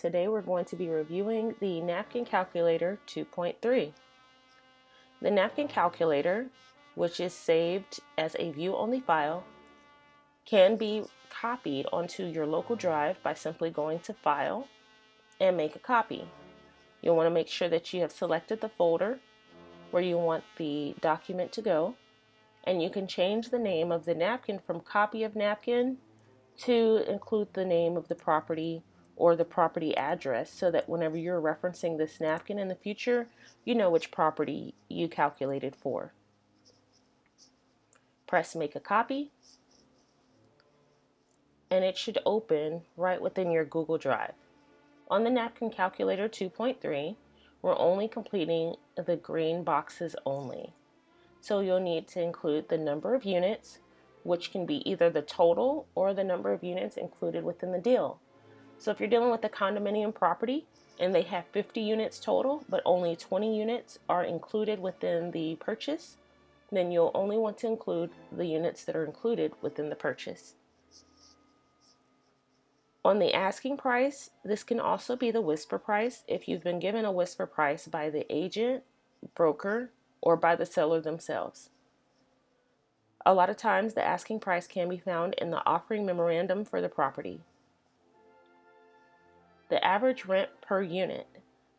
today we're going to be reviewing the Napkin Calculator 2.3. The Napkin Calculator, which is saved as a view-only file, can be copied onto your local drive by simply going to File and Make a Copy. You'll want to make sure that you have selected the folder where you want the document to go, and you can change the name of the napkin from Copy of Napkin to include the name of the property or the property address, so that whenever you're referencing this napkin in the future, you know which property you calculated for. Press Make a Copy, and it should open right within your Google Drive. On the Napkin Calculator 2.3, we're only completing the green boxes only. So you'll need to include the number of units, which can be either the total or the number of units included within the deal. So if you're dealing with a condominium property and they have 50 units total, but only 20 units are included within the purchase, then you'll only want to include the units that are included within the purchase. On the asking price, this can also be the whisper price if you've been given a whisper price by the agent, broker, or by the seller themselves. A lot of times the asking price can be found in the offering memorandum for the property. The average rent per unit.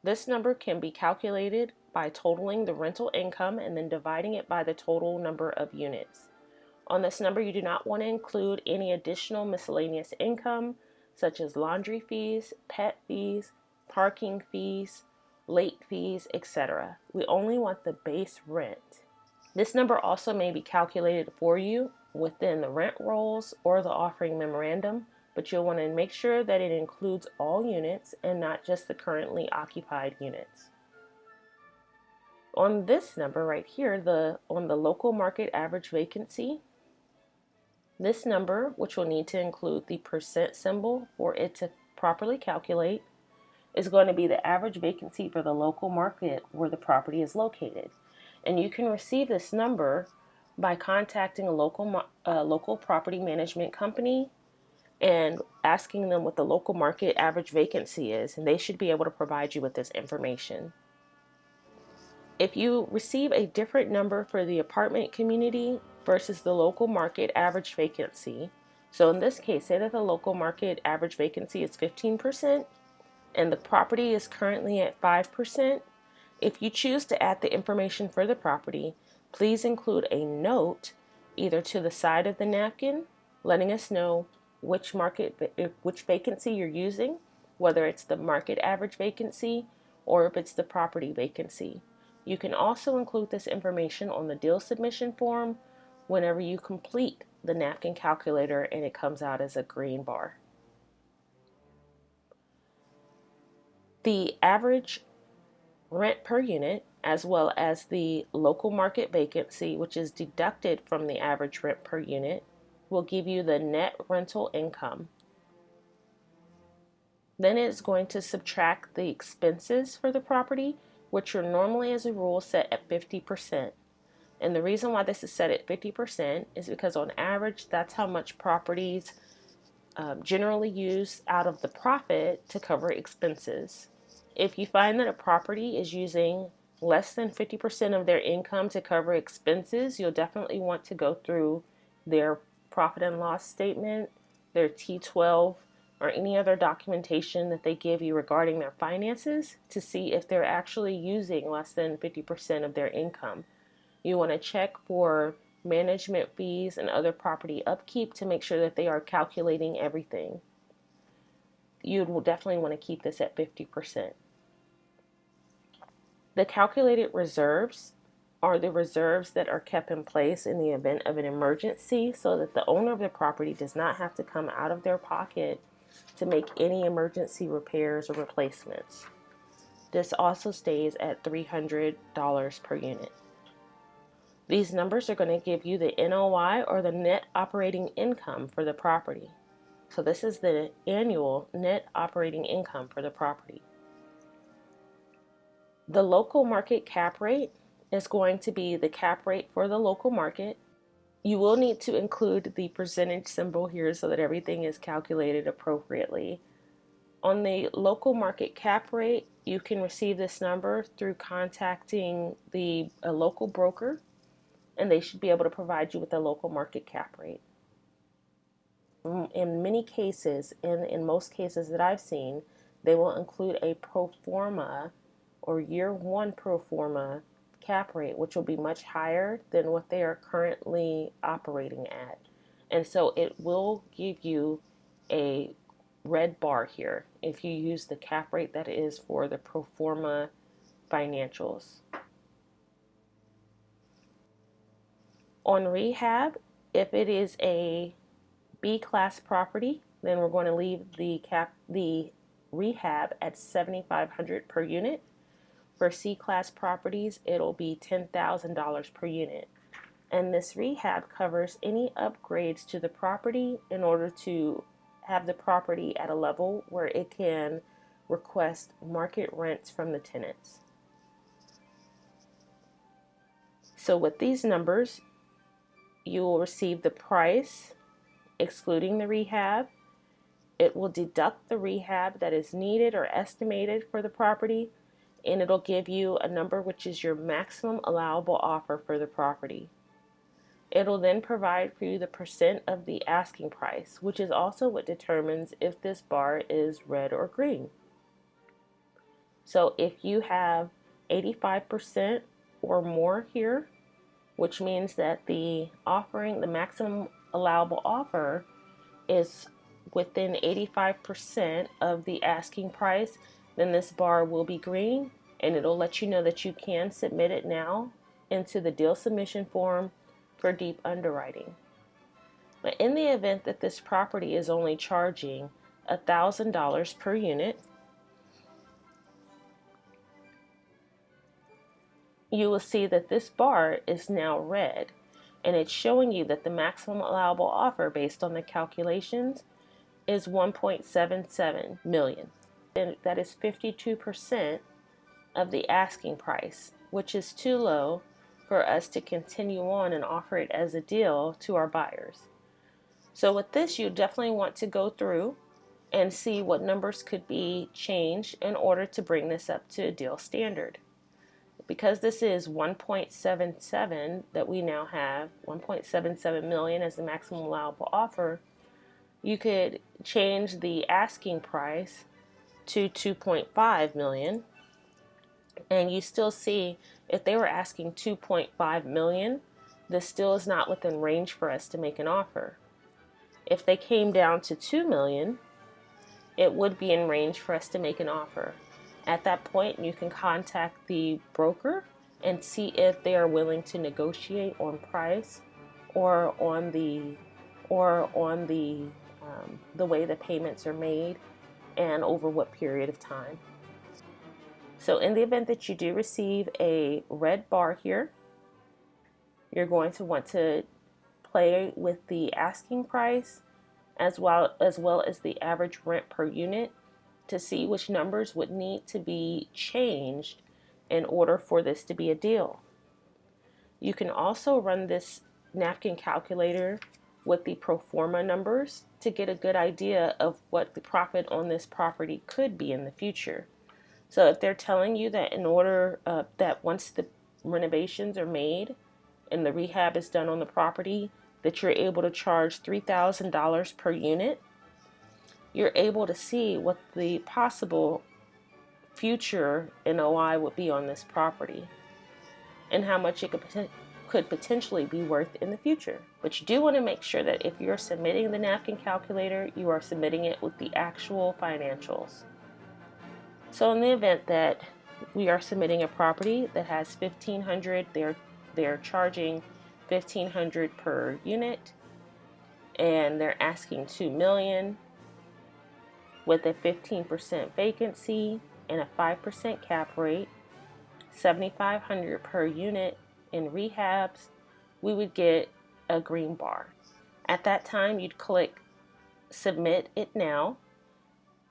This number can be calculated by totaling the rental income and then dividing it by the total number of units. On this number, you do not want to include any additional miscellaneous income, such as laundry fees, pet fees, parking fees, late fees, etc. We only want the base rent. This number also may be calculated for you within the rent rolls or the offering memorandum, but you'll want to make sure that it includes all units and not just the currently occupied units. On this number right here, on the local market average vacancy, this number, which will need to include the percent symbol for it to properly calculate, is going to be the average vacancy for the local market where the property is located. And you can receive this number by contacting a local property management company and asking them what the local market average vacancy is, and they should be able to provide you with this information. If you receive a different number for the apartment community versus the local market average vacancy, so in this case, say that the local market average vacancy is 15% and the property is currently at 5%, if you choose to add the information for the property, please include a note either to the side of the napkin letting us know which vacancy you're using, whether it's the market average vacancy or if it's the property vacancy. You can also include this information on the deal submission form whenever you complete the napkin calculator and it comes out as a green bar. The average rent per unit, as well as the local market vacancy, which is deducted from the average rent per unit, will give you the net rental income. Then it's going to subtract the expenses for the property, which are normally as a rule set at 50%. And the reason why this is set at 50% is because on average, that's how much properties generally use out of the profit to cover expenses. If you find that a property is using less than 50% of their income to cover expenses, you'll definitely want to go through their profit and loss statement, their T12, or any other documentation that they give you regarding their finances to see if they're actually using less than 50% of their income. You want to check for management fees and other property upkeep to make sure that they are calculating everything. You will definitely want to keep this at 50%. The calculated reserves are the reserves that are kept in place in the event of an emergency so that the owner of the property does not have to come out of their pocket to make any emergency repairs or replacements. This also stays at $300 per unit. These numbers are going to give you the NOI, or the net operating income, for the property. So this is the annual net operating income for the property. The local market cap rate is going to be the cap rate for the local market. You will need to include the percentage symbol here so that everything is calculated appropriately. On the local market cap rate, you can receive this number through contacting a local broker, and they should be able to provide you with a local market cap rate. In many cases, in most cases that I've seen, they will include a pro forma or year one pro forma cap rate, which will be much higher than what they are currently operating at. And so it will give you a red bar here if you use the cap rate that is for the pro forma financials. On rehab, if it is a B class property, then we're going to leave the rehab at $7,500 per unit. For C class properties, it'll be $10,000 per unit. And this rehab covers any upgrades to the property in order to have the property at a level where it can request market rents from the tenants. So with these numbers, you will receive the price excluding the rehab. It will deduct the rehab that is needed or estimated for the property, and it'll give you a number which is your maximum allowable offer for the property. It'll then provide for you the percent of the asking price, which is also what determines if this bar is red or green. So if you have 85% or more here, which means that the maximum allowable offer is within 85% of the asking price, then this bar will be green, and it'll let you know that you can submit it now into the deal submission form for deep underwriting. But in the event that this property is only charging $1,000 per unit, you will see that this bar is now red, and it's showing you that the maximum allowable offer based on the calculations is $1.77 million. And that is 52% of the asking price, which is too low for us to continue on and offer it as a deal to our buyers. So with this, you definitely want to go through and see what numbers could be changed in order to bring this up to a deal standard. Because this is 1.77 that we now have, 1.77 million as the maximum allowable offer, you could change the asking price to 2.5 million, and you still see if they were asking 2.5 million, this still is not within range for us to make an offer. If they came down to 2 million, it would be in range for us to make an offer. At that point, you can contact the broker and see if they are willing to negotiate on price or on the way the payments are made and over what period of time. So in the event that you do receive a red bar here, you're going to want to play with the asking price as well as the average rent per unit to see which numbers would need to be changed in order for this to be a deal. You can also run this napkin calculator with the pro forma numbers to get a good idea of what the profit on this property could be in the future. So if they're telling you that in order that once the renovations are made and the rehab is done on the property, that you're able to charge $3,000 per unit, you're able to see what the possible future NOI would be on this property and how much it could potentially be worth in the future. But you do want to make sure that if you're submitting the napkin calculator, you are submitting it with the actual financials. So in the event that we are submitting a property that has 1,500, they're charging 1,500 per unit, and they're asking 2 million with a 15% vacancy and a 5% cap rate, 7,500 per unit in rehabs, we would get a green bar. At that time, you'd click submit it now,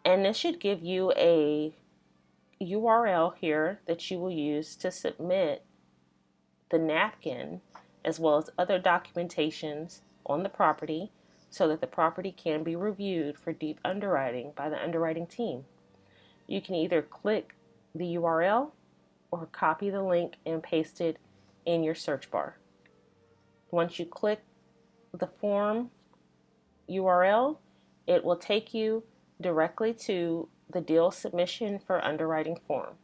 and this should give you a URL here that you will use to submit the napkin as well as other documentations on the property so that the property can be reviewed for deep underwriting by the underwriting team. You can either click the URL or copy the link and paste it in your search bar. Once you click the form URL, it will take you directly to the deal submission for underwriting form.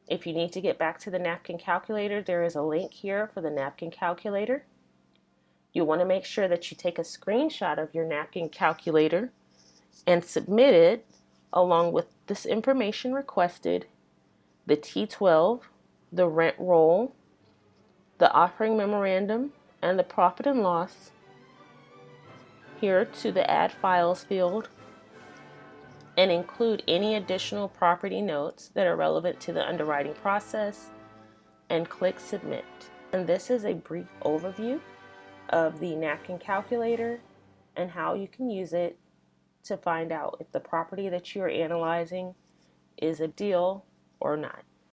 If you need to get back to the napkin calculator, there is a link here for the napkin calculator. You want to make sure that you take a screenshot of your napkin calculator and submit it along with this information requested, the T12, the rent roll, the offering memorandum, and the profit and loss here to the add files field, and include any additional property notes that are relevant to the underwriting process, and click submit. And this is a brief overview of the napkin calculator and how you can use it to find out if the property that you are analyzing is a deal or not.